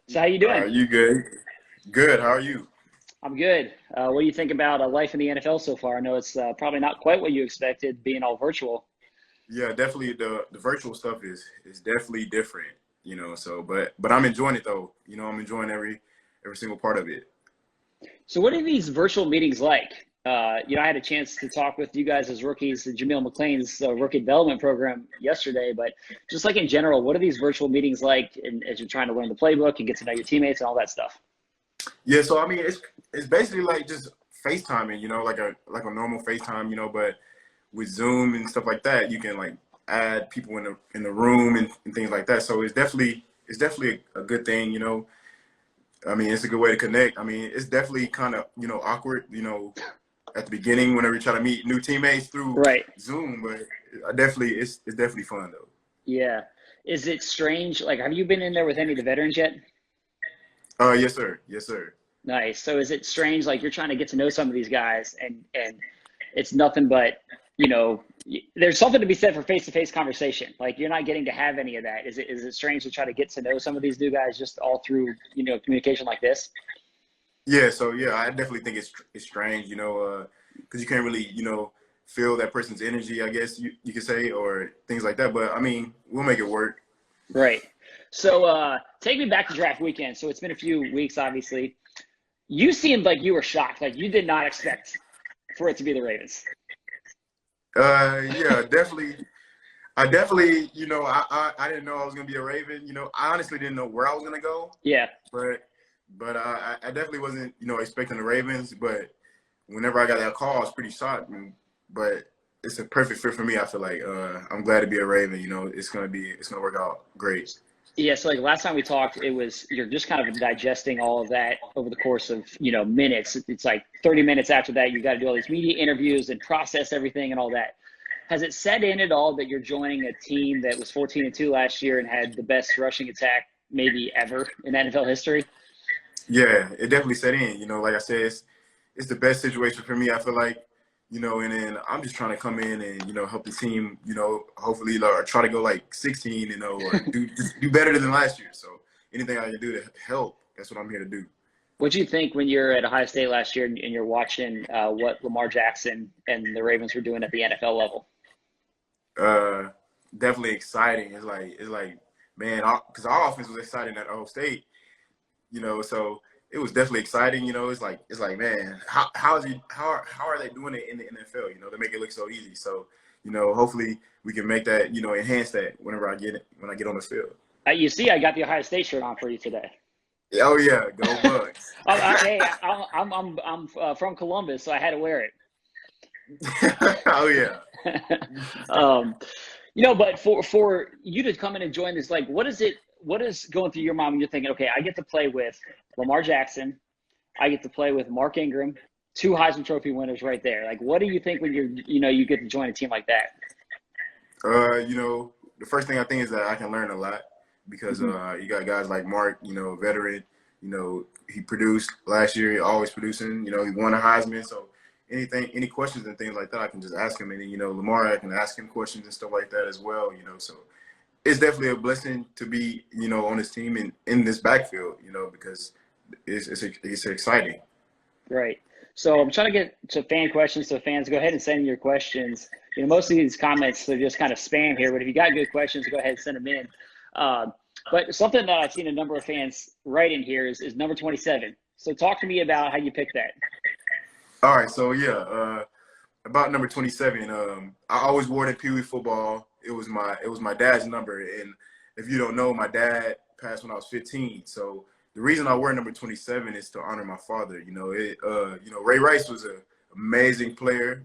So how you doing? You good? Good. How are you? I'm good. What do you think about life in the NFL so far? I know it's probably not quite what you expected, being all virtual. Yeah, definitely. The virtual stuff is definitely different. So but I'm enjoying it though. I'm enjoying every single part of it. So what are these virtual meetings like? I had a chance to talk with you guys as rookies, Jameel McLean's rookie development program yesterday, but just like in general, what are these virtual meetings like as you're trying to learn the playbook and get to know your teammates and all that stuff? Yeah. So I mean, it's basically like just FaceTiming. Like a normal FaceTime. But with Zoom and stuff like that, you can like add people in the room and things like that. So it's definitely a good thing. I mean, it's a good way to connect. I mean, it's definitely kind of awkward. At the beginning whenever you try to meet new teammates through Right. Zoom, but it's definitely fun though. Yeah. Is it strange? Like, have you been in there with any of the veterans yet? Yes sir, yes sir. Nice. So is it strange, like you're trying to get to know some of these guys and it's nothing but, there's something to be said for face-to-face conversation. Like you're not getting to have any of that. Is it strange to try to get to know some of these new guys just all through, communication like this? Yeah, so yeah, I definitely think it's strange, because you can't really feel that person's energy, I guess you could say, or things like that. But I mean, we'll make it work. Right. So take me back to draft weekend. So it's been a few weeks, obviously. You seemed like you were shocked. Like you did not expect for it to be the Ravens. Yeah, definitely. I definitely, I didn't know I was gonna be a Raven. I honestly didn't know where I was gonna go, Yeah. but I definitely wasn't, expecting the Ravens. But whenever I got that call, I was pretty shocked. But it's a perfect fit for me. I feel like I'm glad to be a Raven. It's gonna work out great. Yeah, so like last time we talked, it was you're just kind of digesting all of that over the course of, minutes. It's like 30 minutes after that, you got to do all these media interviews and process everything and all that. Has it set in at all that you're joining a team that was 14-2 last year and had the best rushing attack maybe ever in NFL history? Yeah, it definitely set in. Like I said, it's the best situation for me. I feel like, and then I'm just trying to come in and help the team. Hopefully try to go like 16, or do better than last year. So anything I can do to help, that's what I'm here to do. What do you think when you're at Ohio State last year and you're watching what Lamar Jackson and the Ravens were doing at the NFL level? Uh, Definitely exciting. It's like man, because our offense was exciting at Ohio State. So it was definitely exciting. It's like man, how are they doing it in the NFL? They make it look so easy. So hopefully we can make that enhance that when I get on the field. You see, I got the Ohio State shirt on for you today. Oh yeah, go Bucks. Hey, I'm from Columbus, so I had to wear Oh yeah. it. But for you to come in and join this, like, what is it? What is going through your mind when you're thinking, okay, I get to play with Lamar Jackson, I get to play with Mark Ingram, two Heisman Trophy winners right there. Like, what do you think when you get to join a team like that? The first thing I think is that I can learn a lot because Mm-hmm. you got guys like Mark, veteran. He produced last year, he always producing. He won a Heisman, so any questions and things like that, I can just ask him. And then, Lamar, I can ask him questions and stuff like that as well. So it's definitely a blessing to be, on this team and in this backfield, because it's exciting. Right. So I'm trying to get to fan questions. So fans, go ahead and send your questions. Most of these comments are just kind of spam here, but if you got good questions, go ahead and send them in. But something that I've seen a number of fans write in here is number 27. So talk to me about how you picked that. All right, so yeah, about number 27. I always wore it in Pee Wee football. It was my dad's number, and if you don't know, my dad passed when I was 15. So the reason I wear number 27 is to honor my father. Ray Rice was an amazing player.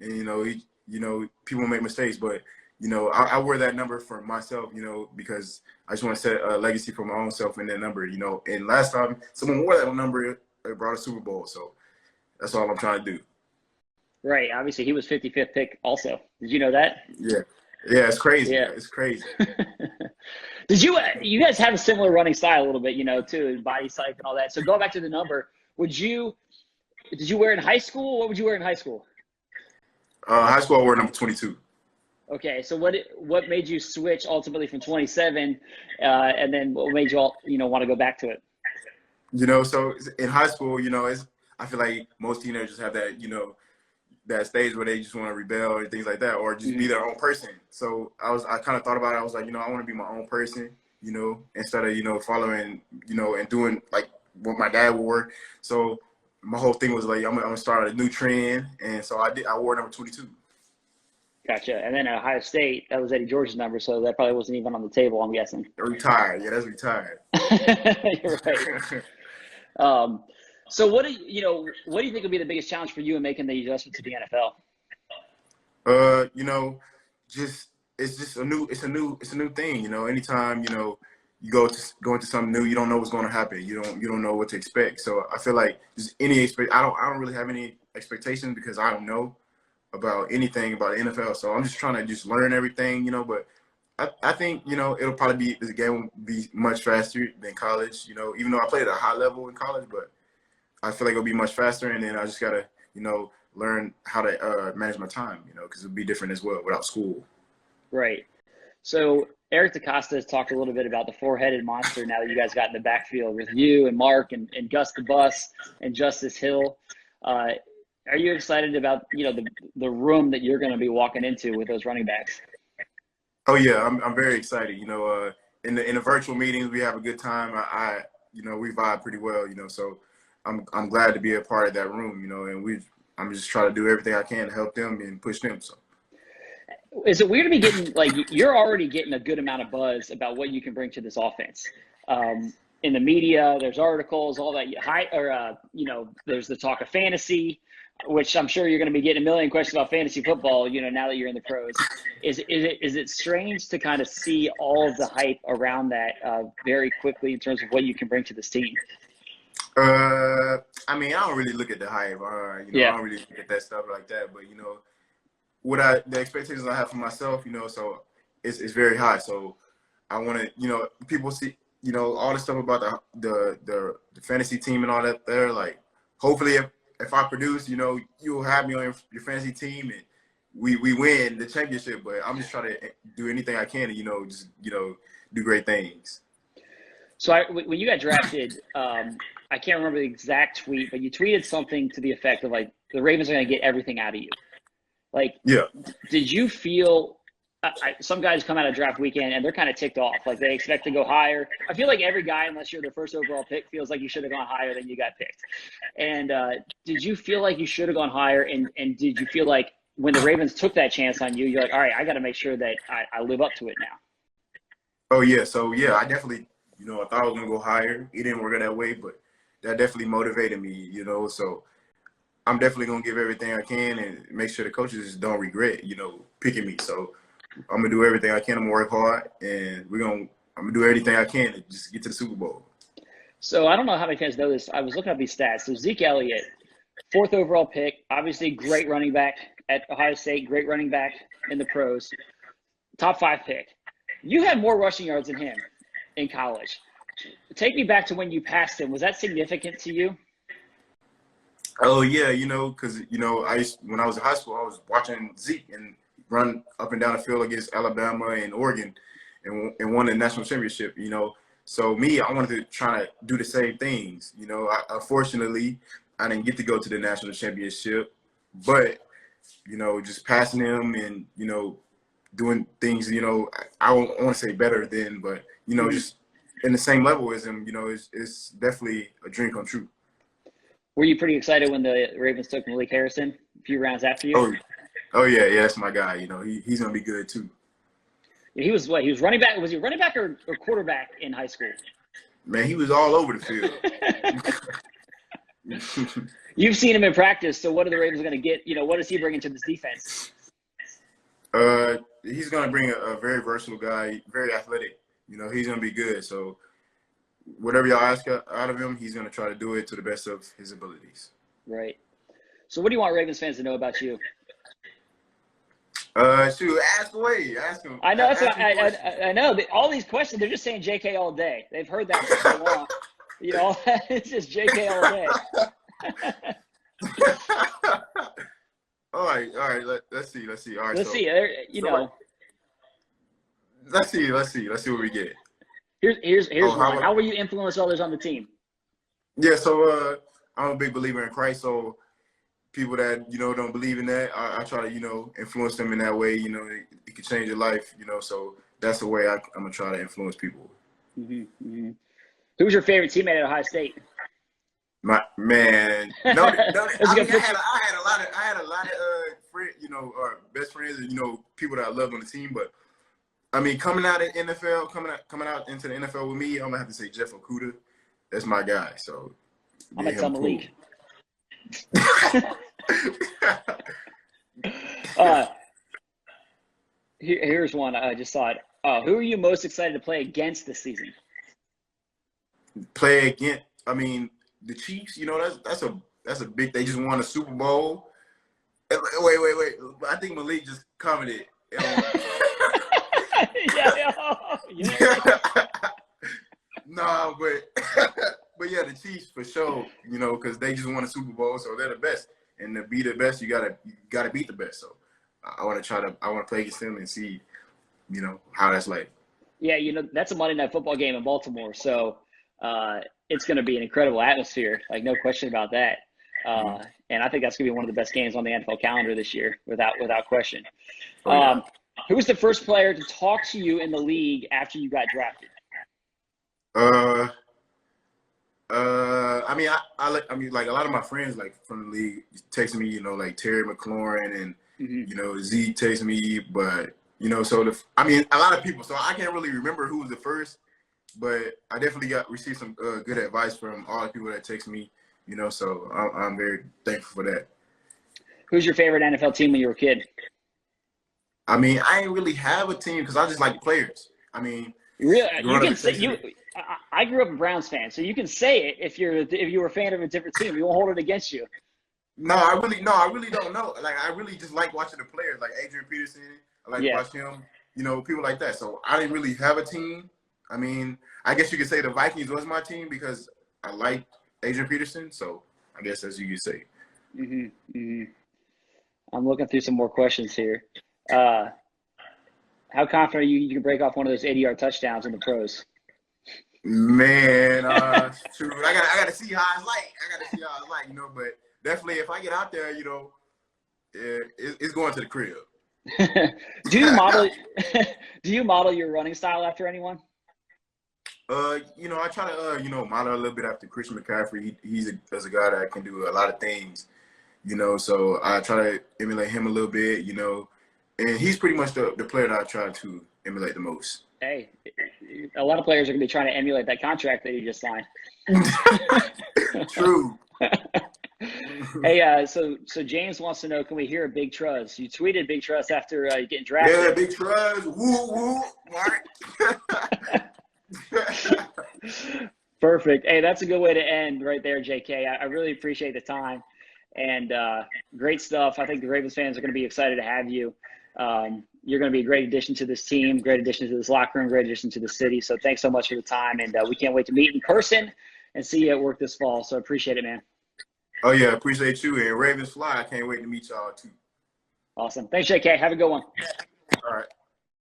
And people make mistakes, but I wear that number for myself. Because I just want to set a legacy for my own self in that number. And last time someone wore that number, it brought a Super Bowl. So that's all I'm trying to do. Right. Obviously, he was 55th pick also. Did you know that? Yeah. Yeah, it's crazy. Yeah. It's crazy. Did you guys have a similar running style a little bit, too, body type and all that? So going back to the number, did you wear it in high school? What would you wear in high school? High school, I wore number 22. Okay, so what made you switch ultimately from 27, and then what made you all want to go back to it? So in high school, I feel like most teenagers have that, that stage where they just want to rebel and things like that, or just be their own person. So I kind of thought about it. I was like, I want to be my own person, instead of, following, and doing like what my dad would work. So my whole thing was like, I'm gonna start a new trend. And so I wore number 22. Gotcha. And then at Ohio State, that was Eddie George's number, so that probably wasn't even on the table, I'm guessing. Retired. Yeah, that's retired. You're right. So what do you think will be the biggest challenge for you in making the adjustment to the NFL? It's just a new thing. Anytime you go into something new, you don't know what's going to happen. You don't know what to expect. So I feel like just I don't really have any expectations because I don't know about anything about the NFL. So I'm just trying to just learn everything. But I think it'll probably the game will be much faster than college. Even though I played at a high level in college, but I feel like it'll be much faster, and then I just gotta, learn how to manage my time, because it'll be different as well without school. Right. So Eric DeCosta has talked a little bit about the four-headed monster now that you guys got in the backfield with you and Mark and Gus the Bus and Justice Hill. Are you excited about, the room that you're going to be walking into with those running backs? Oh yeah, I'm very excited. In the virtual meetings we have a good time. We vibe pretty well. So I'm glad to be a part of that room. And I'm just trying to do everything I can to help them and push them. So. Is it weird to be getting you're already getting a good amount of buzz about what you can bring to this offense? In the media, there's articles, all that. There's the talk of fantasy, which I'm sure you're going to be getting a million questions about fantasy football. Now that you're in the pros, is it strange to kind of see all of the hype around that very quickly in terms of what you can bring to this team? I don't really look at the hype. I don't really look at that stuff like that. But the expectations I have for myself, so it's very high. So I want to, people see, all the stuff about the fantasy team and all that there. Like, hopefully, if I produce, you'll have me on your fantasy team and we win the championship. But I'm just trying to do anything I can to, just do great things. So when you got drafted, I can't remember the exact tweet, but you tweeted something to the effect of like, the Ravens are going to get everything out of you. Like, yeah. Did you feel some guys come out of draft weekend and they're kind of ticked off, like they expect to go higher? I feel like every guy, unless you're the first overall pick, feels like you should have gone higher than you got picked. And did you feel like you should have gone higher? And did you feel like when the Ravens took that chance on you, you're like, all right, I got to make sure that I live up to it now? Oh yeah, so yeah, I definitely, I thought I was gonna go higher. It didn't work out that way, but that definitely motivated me, so I'm definitely going to give everything I can and make sure the coaches don't regret, picking me. So I'm going to do everything I can. I'm going to work hard, and I'm going to do everything I can to just get to the Super Bowl. So I don't know how many fans know this. I was looking up these stats. So Zeke Elliott, 4th overall pick, obviously great running back at Ohio State, great running back in the pros, top 5 pick. You had more rushing yards than him in college. Take me back to when you passed him. Was that significant to you? Oh yeah, because when I was in high school, I was watching Zeke and run up and down the field against Alabama and Oregon, and won the national championship. So me, I wanted to try to do the same things. Unfortunately, I didn't get to go to the national championship, but just passing him and doing things. I don't want to say better than, but just in the same level as him. It's definitely a dream come true. Were you pretty excited when the Ravens took Malik Harrison a few rounds after you? Oh yeah, that's my guy. He's gonna be good too. Yeah, he was what? He was running back. Was he running back or quarterback in high school? Man, he was all over the field. You've seen him in practice. So what are the Ravens going to get? What is he bringing to this defense? He's gonna bring a very versatile guy, very athletic. He's gonna be good. So whatever y'all ask out of him, he's going to try to do it to the best of his abilities. Right. So what do you want Ravens fans to know about you? Shoot, ask away. Ask him. I know. That's what I know. All these questions, they're just saying JK all day. They've heard that for so long. It's just JK all day. All right. Let's see. All right. Let's see. let's see what we get. Here's one. About, how will you influence others on the team? Yeah, so I'm a big believer in Christ, so people that, don't believe in that, I try to, influence them in that way. It can change your life, so that's the way I'm going to try to influence people. Mm-hmm, mm-hmm. Who's your favorite teammate at Ohio State? My man, I had a lot of friends, best friends, and people that I loved on the team. But I mean, coming out into the NFL with me, I'm gonna have to say Jeff Okudah. That's my guy. So I'm gonna tell Malik. Here's one I just thought. Who are you most excited to play against this season? Play against? I mean, the Chiefs. That's a big. They just won a Super Bowl. Wait. I think Malik just commented. Yeah. No, but yeah, the Chiefs for sure. Because they just won a Super Bowl, so they're the best. And to be the best, you gotta beat the best. So I want to play against them and see, how that's like. Yeah, that's a Monday Night Football game in Baltimore, so it's going to be an incredible atmosphere, like no question about that. And I think that's going to be one of the best games on the NFL calendar this year, without question. Oh, yeah. Who was the first player to talk to you in the league after you got drafted? I mean, like a lot of my friends, like from the league, text me, like Terry McLaurin and Zeke text me, but so a lot of people. So I can't really remember who was the first, but I definitely received some good advice from all the people that text me. So I'm very thankful for that. Who's your favorite NFL team when you were a kid? I mean, I ain't really have a team because I just like the players. I mean, really, you can say I grew up a Browns fan, so you can say it if you were a fan of a different team. We won't hold it against you. No, I really don't know. Like, I really just like watching the players, like Adrian Peterson. I like watching him. People like that. So I didn't really have a team. I mean, I guess you could say the Vikings was my team because I like Adrian Peterson. So I guess that's what you could say. Mm-hmm. I'm looking through some more questions here. How confident are you can break off one of those 80-yard touchdowns in the pros? Man, true. I gotta see how it's like. But definitely if I get out there, it's going to the crib. Do you model your running style after anyone? I try to model a little bit after Christian McCaffrey. He's a guy that can do a lot of things, so I try to emulate him a little bit, and he's pretty much the player that I try to emulate the most. Hey, a lot of players are going to be trying to emulate that contract that you just signed. True. Hey, so James wants to know, can we hear a Big Truz? You tweeted Big Truz after getting drafted. Yeah, Big Truz. Woo, woo. Perfect. Hey, that's a good way to end right there, JK. I really appreciate the time and great stuff. I think the Ravens fans are going to be excited to have you. You're going to be a great addition to this team, great addition to this locker room, great addition to the city. So thanks so much for the time, and we can't wait to meet in person and see you at work this fall. So appreciate it, man. Oh, yeah, appreciate you. And Ravens fly, I can't wait to meet y'all, too. Awesome. Thanks, JK. Have a good one. All right.